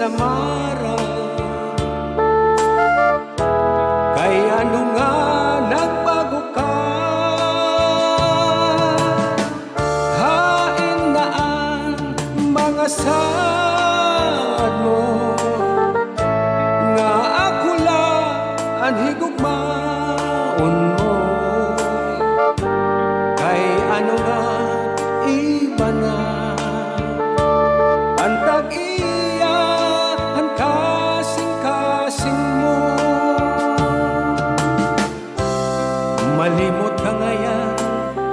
samara. Kay ano nga nagbago ka? Hain na ang mga saad mo, nga ako lang ang higugmaon mo. Kay ano nga iba na ang tag-iya, ang kasing-kasing mo. Malimot ka ngayon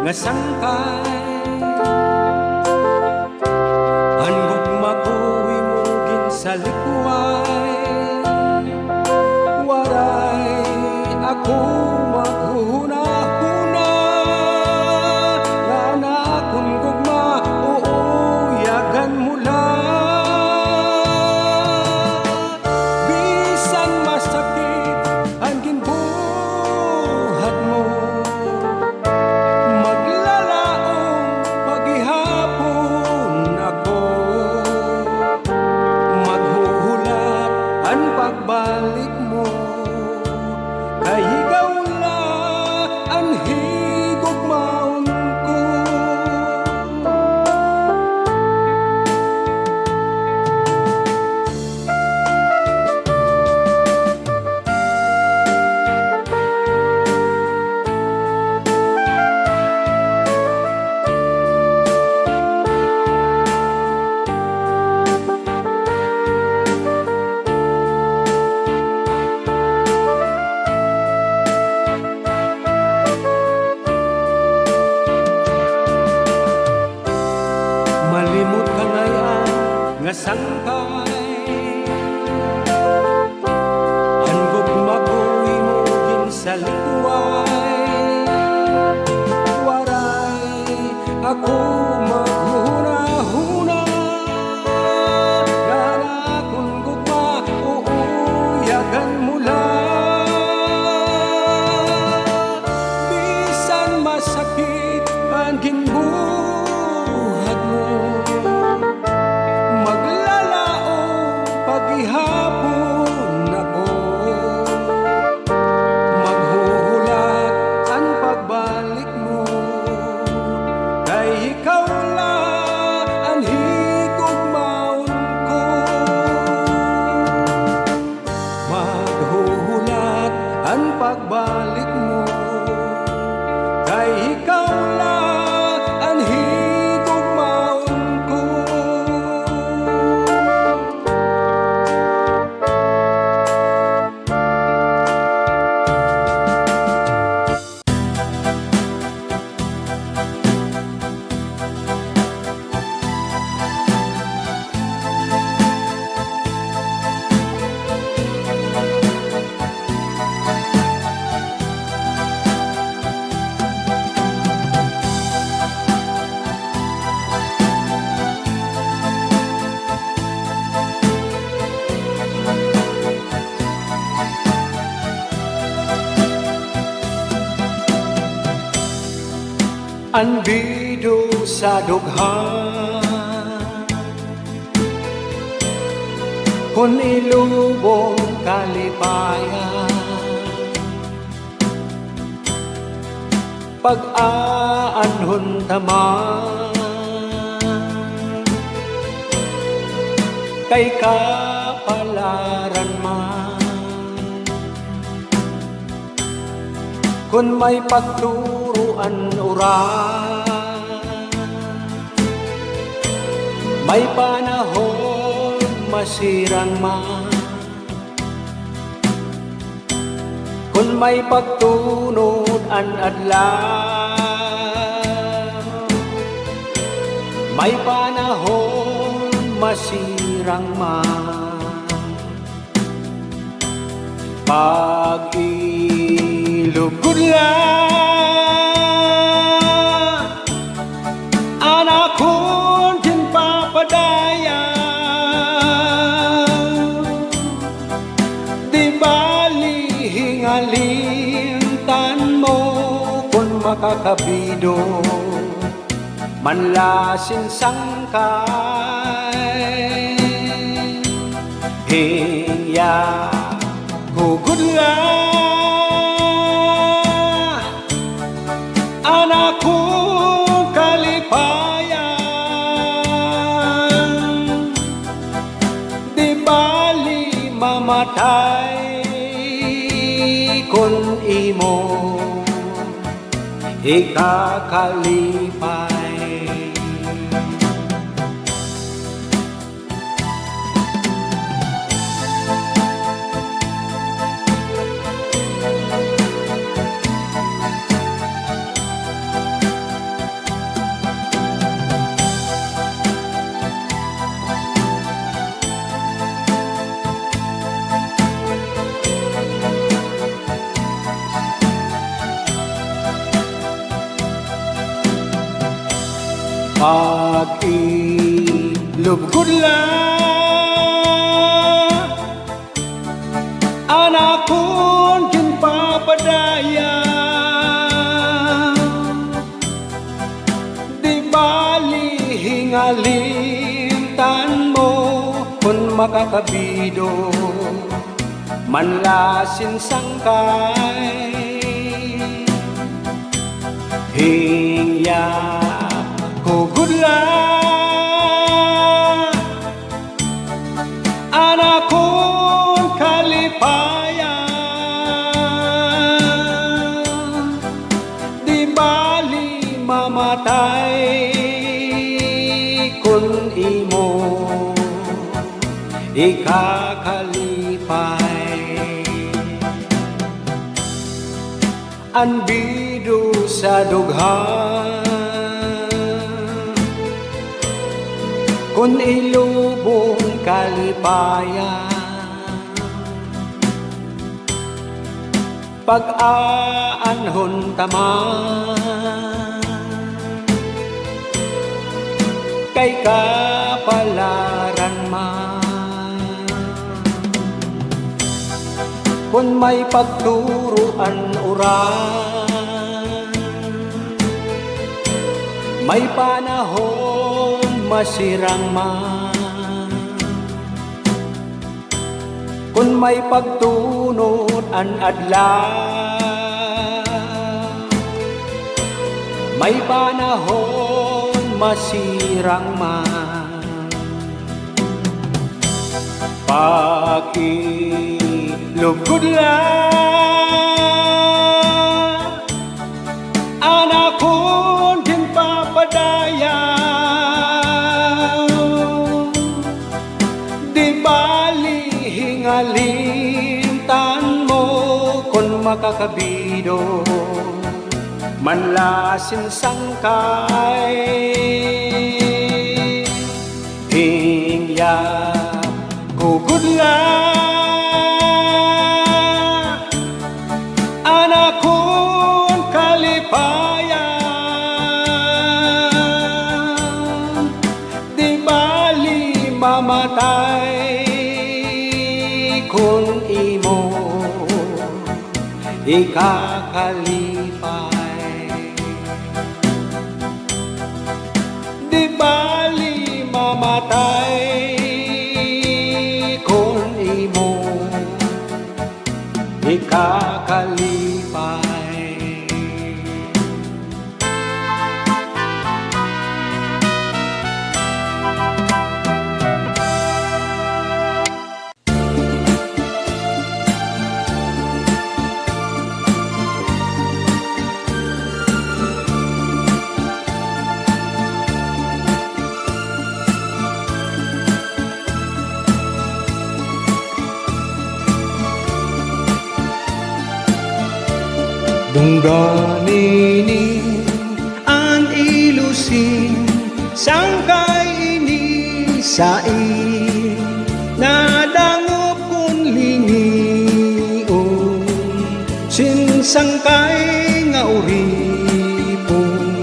nga sangkay, ang gugmaguwi mo gin sa likway. Waray ako maghuna-huna, nga na kung gugma uuyagan mo lang. Bisan masakit ang ginbuhat mo, maglalaong paghihapon ako. Maghuhulat ang pagbalik mo, kay ikaw lang ang higugmaon ko. Malimot ka ngayon nga sangkay, ang gugmaguwi mo gin sa likway. Waray ako maghuna-huna, nga na kung gugma uuyagan mo lang. Bisan masakit ang ginbuhat mo, maglalaong paghihapon ako. Maghuhulat ang pagbalik mo, kay ikaw lang ang higugmaon ko. Maghuhulat ang pagbalik mo, kay ikaw lang ang higugmaon ko. Anbido sa dughan, kun ilubong kalipayan, pag-aanhon taman, kay kapalaran man. Kun may pagturuan oras, may panahon masirang man. Kun may pagtunod an adlaw, may panahon masirang man. Pag-ilugod lang anak kong din papadaya, di bali hingalintan mo kung makakabido manlasin sangkay. hingya hugudla anakku kalipayan di bali mamatay kun imo ikakalipay. Pag-ilubgudla anakon ginpapadaya di bali hingalintan mo kung makakabido manlasin sangkay hingya hugudla anakon kalipayan di bali mamatay kun imo ikakalipay. Anbido sa dughan kun ilubong kalipayan pag-aanhon taman kay kapalaran man kun may pagturuan uran may panahon masirang man kun may pagtunod an adlaw may panahon masirang man pakilubgudla anakon ginpapadaya hingalintan mo kung makakabido manlasin sangkay hingya hugudla anakon kalipayan di bali mamatay kun imo ikakalipay. Di bali mamatay kun imo ikakalipay. Dungganini an ilusin sangkay ini sain nadangup kun lingion sinsangkay nga uripon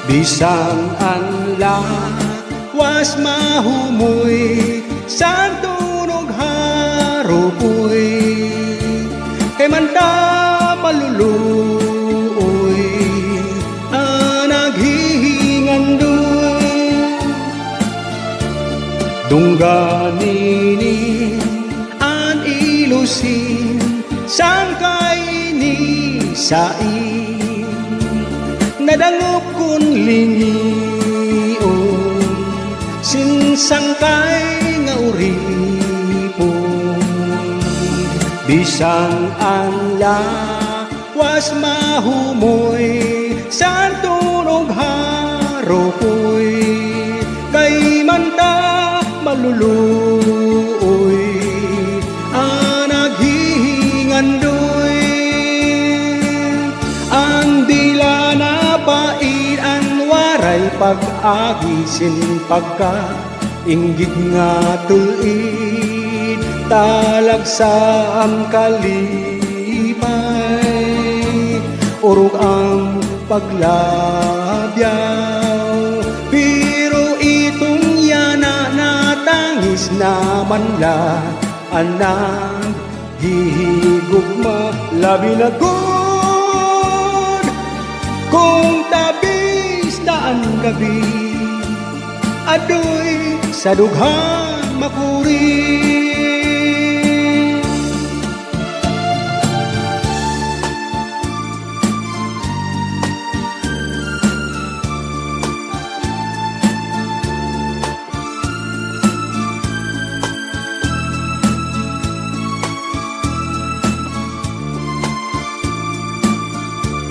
bisan an lawas mahumoy sa tunog harupoy kay manda maluluoy naghihingandoy dungganini lusin saan kay ni sain nadangop kun lingion sinsang kay nga uripon bisang ang lawas mahumoy saan tunog haropoy kay manta maluluoy naghihingandoy ang dila na pait ang waray pag-agisin pagka inggit nga tulid talagsa ang kalipay urog ang paglabyaw pero itong yana natangis naman la anak hihigugma labi na good kung tabis daan gabi adoy sa dughan makuri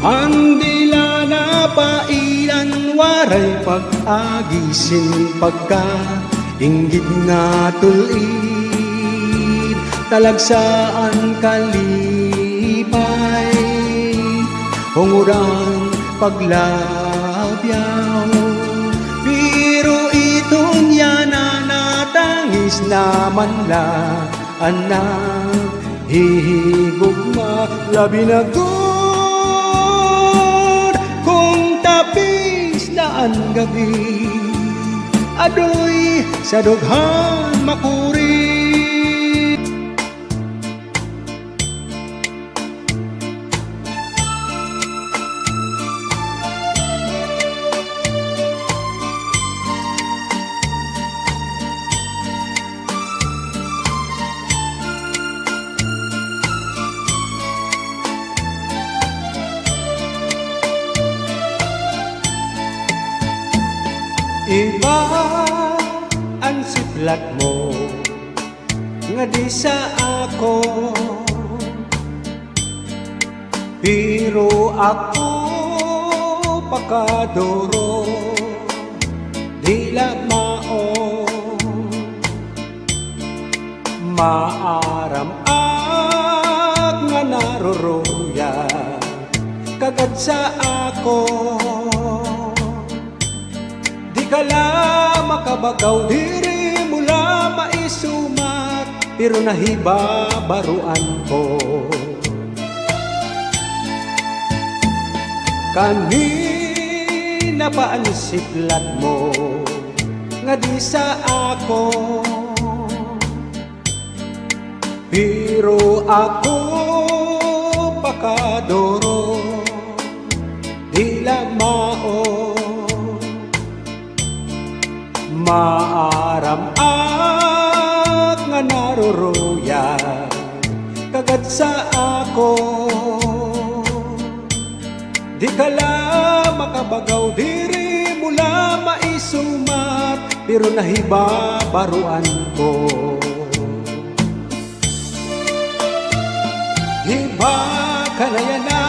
ang dila na pailan waray pag-agisin pagka inggit nga tulid talagsaan kalipay hungurang paglabyaw pero itong yana natangis naman la anak hihigugma labi na tapis na ang gabi adoy sa dughan makuri iba ang siplat mo nga di sa ako pero ako pakadoro dila mao maaram ak nga naruruya kagad sa ako kala makabagaw diri mula maisumat pero nahiba baruan ko kanina pa ang siplat mo nga di sa ako pero ako pakadoro dila mao maaram at nga naruruya kagad sa ako di kala makabagaw diri mula maisumat pero nahiba baruan ko hiba ka na yan na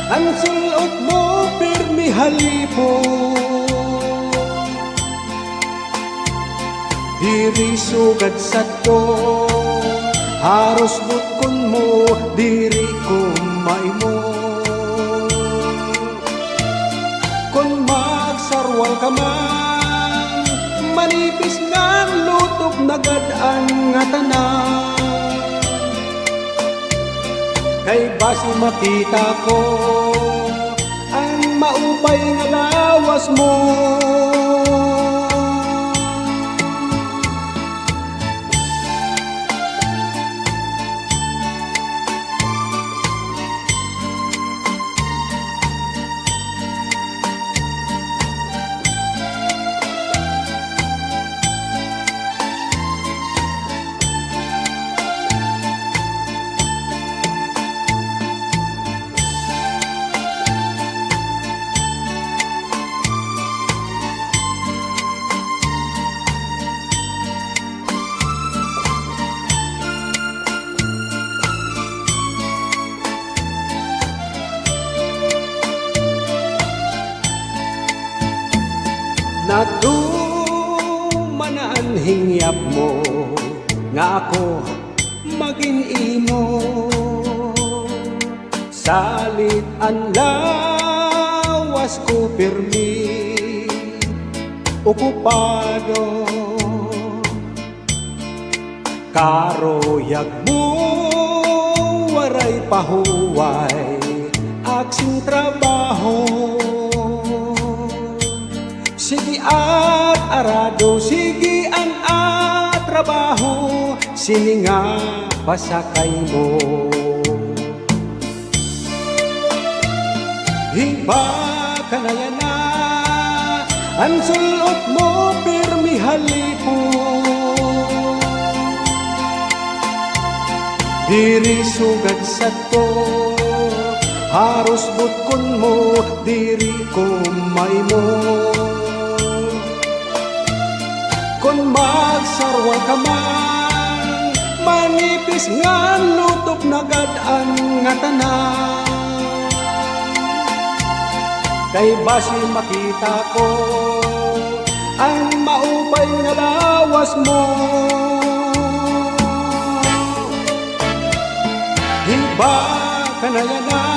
ang sulot mo pirmi halipo diri sugad sa to haros butkon mo diri ko maimo kon magsarwal ka man manipis nga lutok nagad-an nga tanan kay basi makita ko ang maupay nga lawas mo Natumanaan hingyap mo nga ako maging imo. Salit ang lawas ko pirmi okupado. Karoyag mo waray pahuway aksing trabaho. Sige at arado, sige an at trabaho, sininga pasakay mo. Hiba ka na yan na, ang sulot mo pirmi halipo. Diri sugad sa to, haros butkon mo, diri kumay mo. Kung magsarwal ka man, manipis nga lutop na gadaan nga tanan. Kay basi makita ko ang maupay nga lawas mo. Hiba ka na yan na,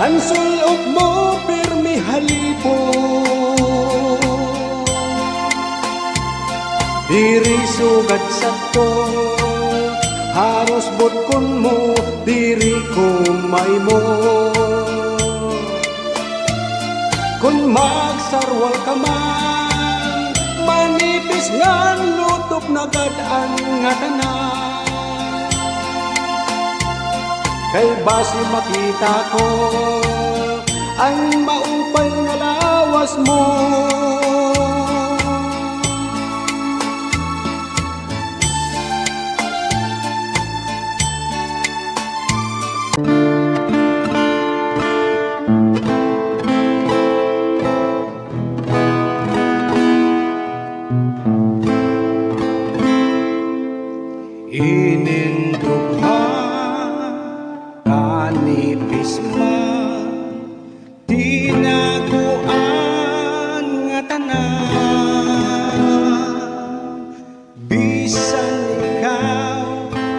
ang sulot mo pirmi halipo. Diri sugad sa to, haros butkon mo, diri kumay mo. Kung magsarwal ka man, manipis nga lutop na gadaan nga tanan. Kay basi makita ko ang maupay nga lawas mo. Inindugha kanipis man, tinaguan nga tanan. Bisan ikaw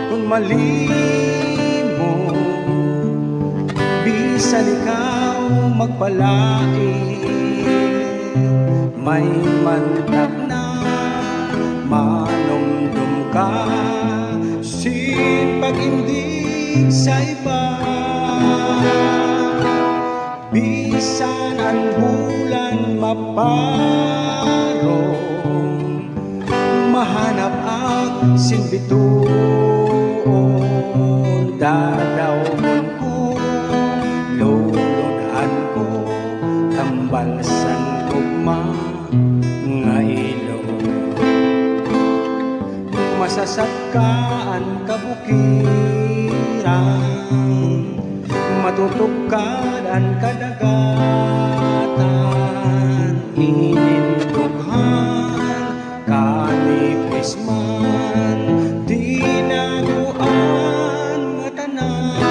kung malimo, bisan ikaw magpalain, may mantag na manumdum ka sin pag-indig sa iba. Bisan ang bulan maparong, mahanap ang sinbituon. Dadawon ko, lulunhan ko, tambalsan ko nga ilong. Masasatkaan kabukiran, matutugkadan kadagatan. Inindughan kanipis man, tinaguan nga tanan.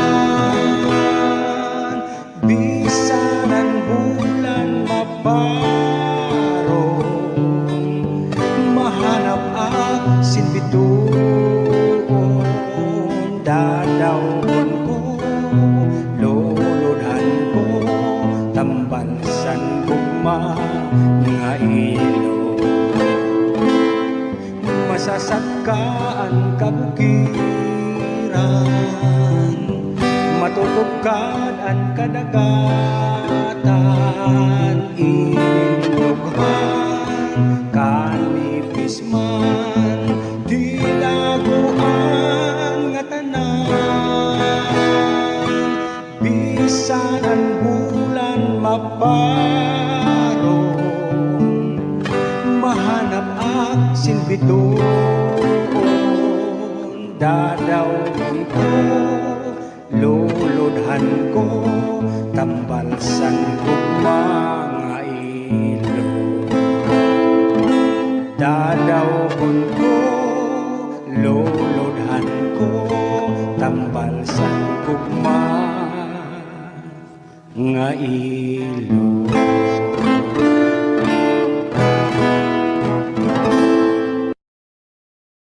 Bisan ang bulan maparong, mahanap ang sinbituon. Dadawon ko, lulunhan ko, tambalsan ko nga ilong. Masasatkaan kabukiran, matutugkad ang kadagatan. Inindughan kanipis man, tinaguan nga tanan. Bisan ang bulan maparong, mahanap ang sinbituon. Dadawon ko, lulunhan ko, tambalsan ko mga ilong. Dadawon ko, lulunhan ko, tambalsan ko mga ilong.